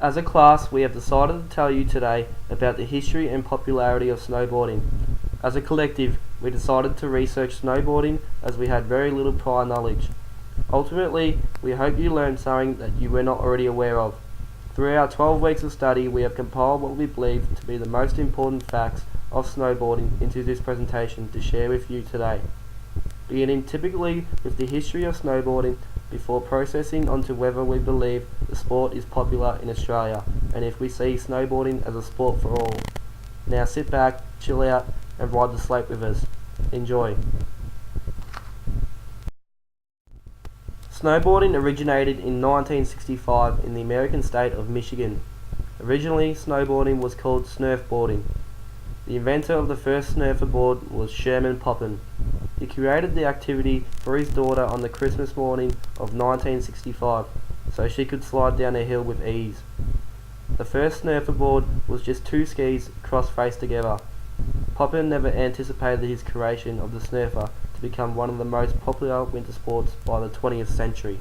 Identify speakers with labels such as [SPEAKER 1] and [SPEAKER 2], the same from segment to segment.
[SPEAKER 1] As a class, we have decided to tell you today about the history and popularity of snowboarding. As a collective, we decided to research snowboarding as we had very little prior knowledge. Ultimately, we hope you learned something that you were not already aware of. Through our 12 weeks of study, we have compiled what we believe to be the most important facts of snowboarding into this presentation to share with you today. Beginning typically with the history of snowboarding before processing onto whether we believe the sport is popular in Australia and if we see snowboarding as a sport for all. Now sit back, chill out and ride the slope with us. Enjoy. Snowboarding originated in 1965 in the American state of Michigan. Originally, snowboarding was called snurfboarding. The inventor of the first snurferboard was Sherman Poppen. He created the activity for his daughter on the Christmas morning of 1965 so she could slide down a hill with ease. The first snurferboard was just two skis cross-faced together. Poppen never anticipated his creation of the snurfer to become one of the most popular winter sports by the 20th century.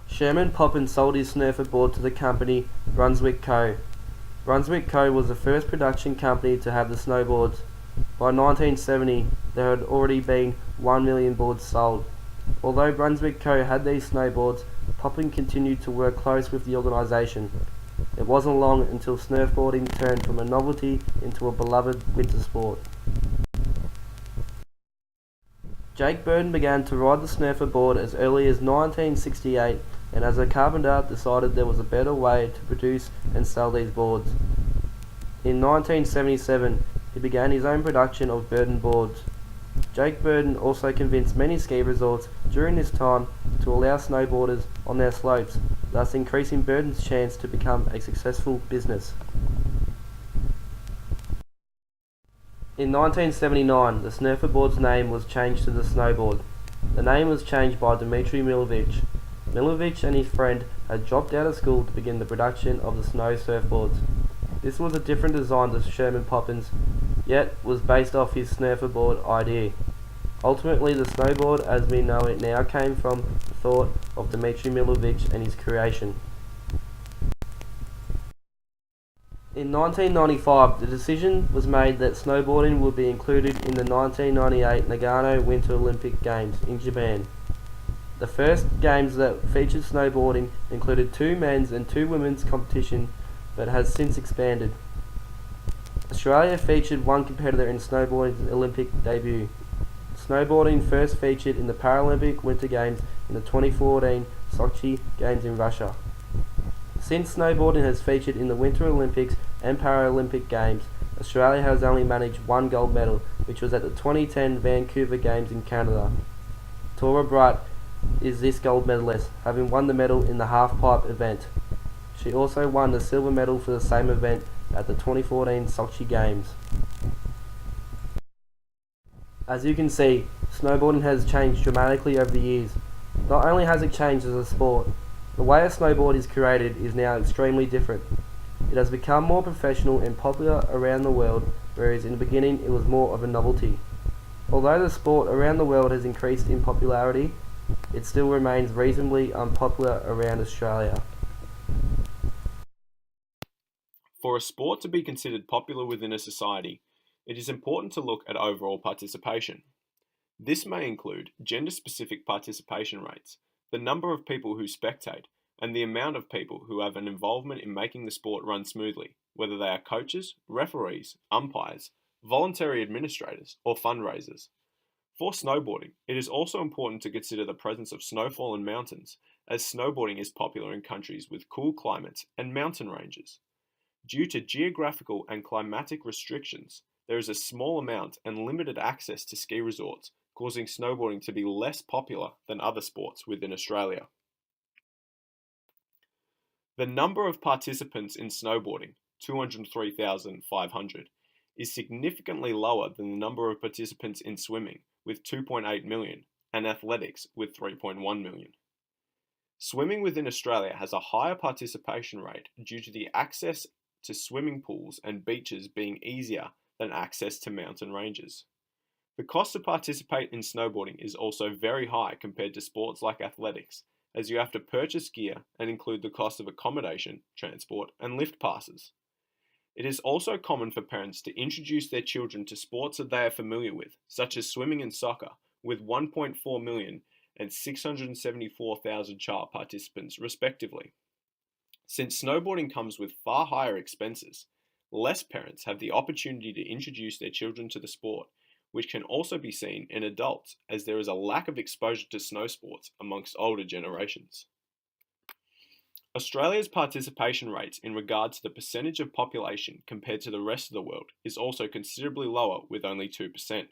[SPEAKER 1] Sherman Poppen sold his snurferboard to the company Brunswick Co. Brunswick Co. was the first production company to have the snowboards. By 1970, there had already been 1 million boards sold. Although Brunswick Co. had these snowboards, Poppen continued to work close with the organisation. It wasn't long until snurfboarding turned from a novelty into a beloved winter sport. Jake Burton began to ride the snurferboard as early as 1968 and as a carpenter decided there was a better way to produce and sell these boards. In 1977 he began his own production of Burton boards. Jake Burton also convinced many ski resorts during this time to allow snowboarders on their slopes, thus increasing Burton's chance to become a successful business. In 1979, the snurferboard's name was changed to the snowboard. The name was changed by Dmitry Milovich. Milovich and his friend had dropped out of school to begin the production of the snow surfboards. This was a different design to Sherman Poppen's, yet was based off his snurferboard idea. Ultimately, the snowboard as we know it now came from the thought of Dmitry Milovich and his creation. In 1995, the decision was made that snowboarding would be included in the 1998 Nagano Winter Olympic Games in Japan. The first games that featured snowboarding included two men's and two women's competition, but has since expanded. Australia featured one competitor in snowboarding's Olympic debut. Snowboarding first featured in the Paralympic Winter Games in the 2014 Sochi Games in Russia. Since snowboarding has featured in the Winter Olympics and Paralympic Games, Australia has only managed one gold medal, which was at the 2010 Vancouver Games in Canada. Tora Bright is this gold medalist, having won the medal in the halfpipe event. She also won the silver medal for the same event at the 2014 Sochi Games. As you can see, snowboarding has changed dramatically over the years. Not only has it changed as a sport, the way a snowboard is created is now extremely different. It has become more professional and popular around the world, whereas in the beginning it was more of a novelty. Although the sport around the world has increased in popularity, it still remains reasonably unpopular around Australia.
[SPEAKER 2] For a sport to be considered popular within a society, it is important to look at overall participation. This may include gender-specific participation rates, the number of people who spectate, and the amount of people who have an involvement in making the sport run smoothly, whether they are coaches, referees, umpires, voluntary administrators, or fundraisers. For snowboarding, it is also important to consider the presence of snowfall in mountains, as snowboarding is popular in countries with cool climates and mountain ranges. Due to geographical and climatic restrictions, there is a small amount and limited access to ski resorts, causing snowboarding to be less popular than other sports within Australia. The number of participants in snowboarding, 203,500, is significantly lower than the number of participants in swimming, with 2.8 million, and athletics, with 3.1 million. Swimming within Australia has a higher participation rate due to the access to swimming pools and beaches being easier than access to mountain ranges. The cost to participate in snowboarding is also very high compared to sports like athletics, as you have to purchase gear and include the cost of accommodation, transport, and lift passes. It is also common for parents to introduce their children to sports that they are familiar with, such as swimming and soccer, with 1.4 million and 674,000 child participants, respectively. Since snowboarding comes with far higher expenses, less parents have the opportunity to introduce their children to the sport, which can also be seen in adults as there is a lack of exposure to snow sports amongst older generations. Australia's participation rates in regard to the percentage of population compared to the rest of the world is also considerably lower, with only 2%.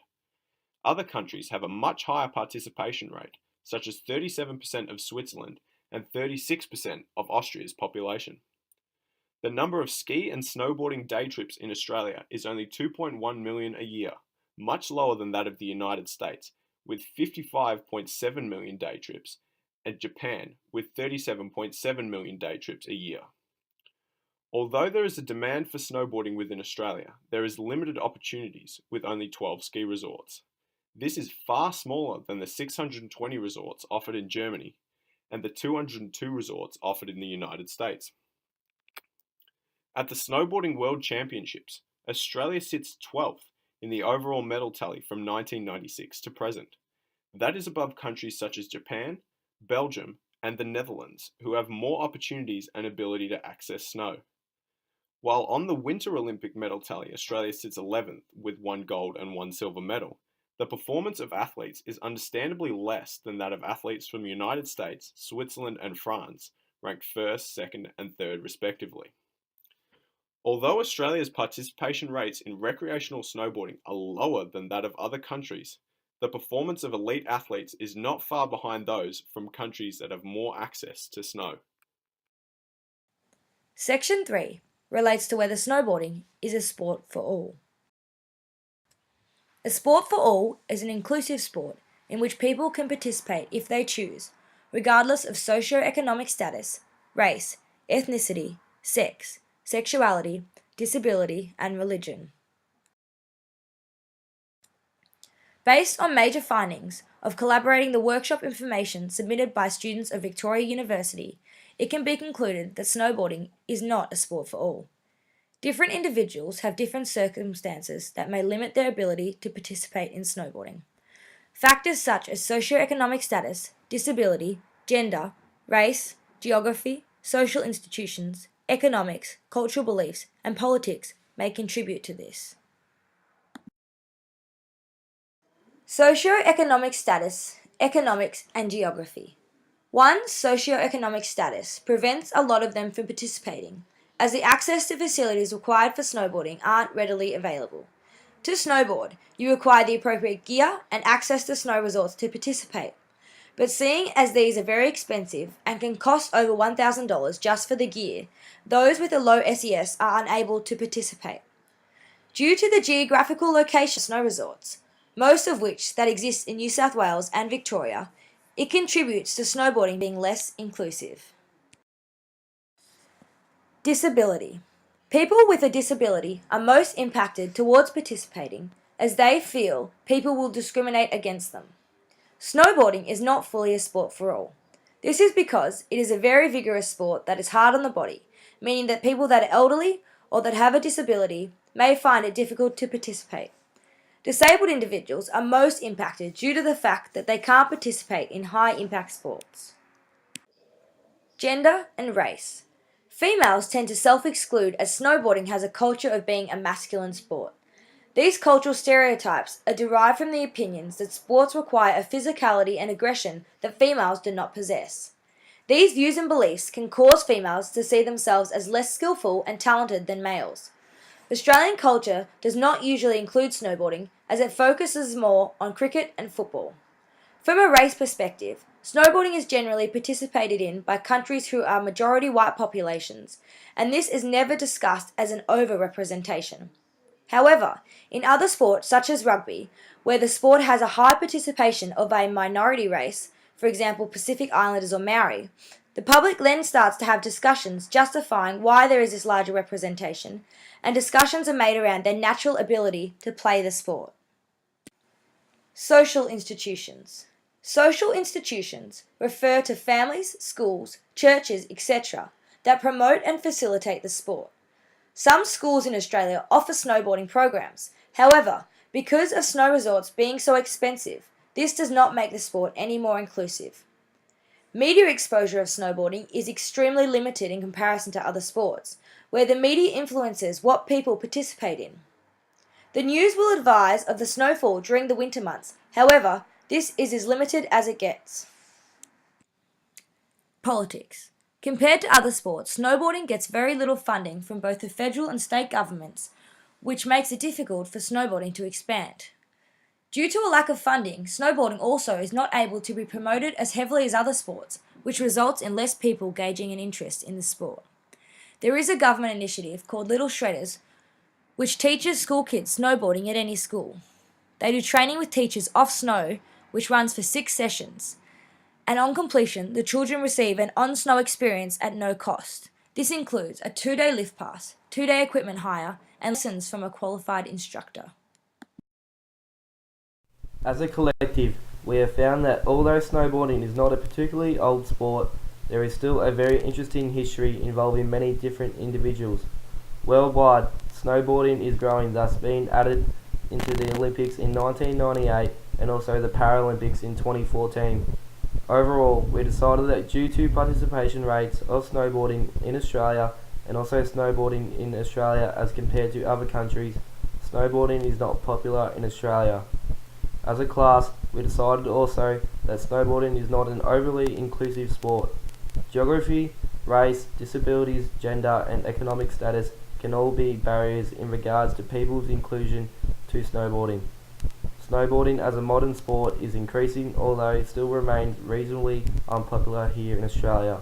[SPEAKER 2] Other countries have a much higher participation rate, such as 37% of Switzerland and 36% of Austria's population. The number of ski and snowboarding day trips in Australia is only 2.1 million a year, much lower than that of the United States, with 55.7 million day trips, and Japan, with 37.7 million day trips a year. Although there is a demand for snowboarding within Australia, there is limited opportunities, with only 12 ski resorts. This is far smaller than the 620 resorts offered in Germany and the 202 resorts offered in the United States. At the Snowboarding World Championships, Australia sits 12th in the overall medal tally from 1996 to present. That is above countries such as Japan, Belgium, and the Netherlands, who have more opportunities and ability to access snow. While on the Winter Olympic medal tally, Australia sits 11th with 1 gold and 1 silver medal, the performance of athletes is understandably less than that of athletes from the United States, Switzerland, and France, ranked 1st, 2nd, and 3rd respectively. Although Australia's participation rates in recreational snowboarding are lower than that of other countries, the performance of elite athletes is not far behind those from countries that have more access to snow.
[SPEAKER 3] Section 3 relates to whether snowboarding is a sport for all. A sport for all is an inclusive sport in which people can participate if they choose, regardless of socio-economic status, race, ethnicity, sex, sexuality, disability, and religion. Based on major findings of collaborating the workshop information submitted by students of Victoria University, it can be concluded that snowboarding is not a sport for all. Different individuals have different circumstances that may limit their ability to participate in snowboarding. Factors such as socioeconomic status, disability, gender, race, geography, social institutions, economics, cultural beliefs, and politics may contribute to this. Socioeconomic status, economics, and geography. 1. Socioeconomic status prevents a lot of them from participating, as the access to facilities required for snowboarding aren't readily available. To snowboard, you require the appropriate gear and access to snow resorts to participate. But seeing as these are very expensive and can cost over $1,000 just for the gear, those with a low SES are unable to participate. Due to the geographical location of snow resorts, most of which that exist in New South Wales and Victoria, it contributes to snowboarding being less inclusive. Disability. People with a disability are most impacted towards participating as they feel people will discriminate against them. Snowboarding is not fully a sport for all. This is because it is a very vigorous sport that is hard on the body, meaning that people that are elderly or that have a disability may find it difficult to participate. Disabled individuals are most impacted due to the fact that they can't participate in high-impact sports. Gender and race. Females tend to self-exclude as snowboarding has a culture of being a masculine sport. These cultural stereotypes are derived from the opinions that sports require a physicality and aggression that females do not possess. These views and beliefs can cause females to see themselves as less skillful and talented than males. Australian culture does not usually include snowboarding as it focuses more on cricket and football. From a race perspective, snowboarding is generally participated in by countries who are majority white populations, and this is never discussed as an overrepresentation. However, in other sports such as rugby, where the sport has a high participation of a minority race, for example Pacific Islanders or Maori, the public then starts to have discussions justifying why there is this larger representation, and discussions are made around their natural ability to play the sport. Social institutions. Social institutions refer to families, schools, churches, etc. that promote and facilitate the sport. Some schools in Australia offer snowboarding programs. However, because of snow resorts being so expensive, this does not make the sport any more inclusive. Media exposure of snowboarding is extremely limited in comparison to other sports, where the media influences what people participate in. The news will advise of the snowfall during the winter months. However, this is as limited as it gets. Politics. Compared to other sports, snowboarding gets very little funding from both the federal and state governments, which makes it difficult for snowboarding to expand. Due to a lack of funding, snowboarding also is not able to be promoted as heavily as other sports, which results in less people gauging an interest in the sport. There is a government initiative called Little Shredders, which teaches school kids snowboarding at any school. They do training with teachers off snow, which runs for 6 sessions. And on completion, the children receive an on-snow experience at no cost. This includes a 2-day lift pass, 2-day equipment hire, and lessons from a qualified instructor.
[SPEAKER 1] As a collective, we have found that although snowboarding is not a particularly old sport, there is still a very interesting history involving many different individuals. Worldwide, snowboarding is growing, thus being added into the Olympics in 1998 and also the Paralympics in 2014. Overall, we decided that due to participation rates of snowboarding in Australia and also snowboarding in Australia as compared to other countries, snowboarding is not popular in Australia. As a class, we decided also that snowboarding is not an overly inclusive sport. Geography, race, disabilities, gender and economic status can all be barriers in regards to people's inclusion to snowboarding. Snowboarding as a modern sport is increasing, although it still remains reasonably unpopular here in Australia.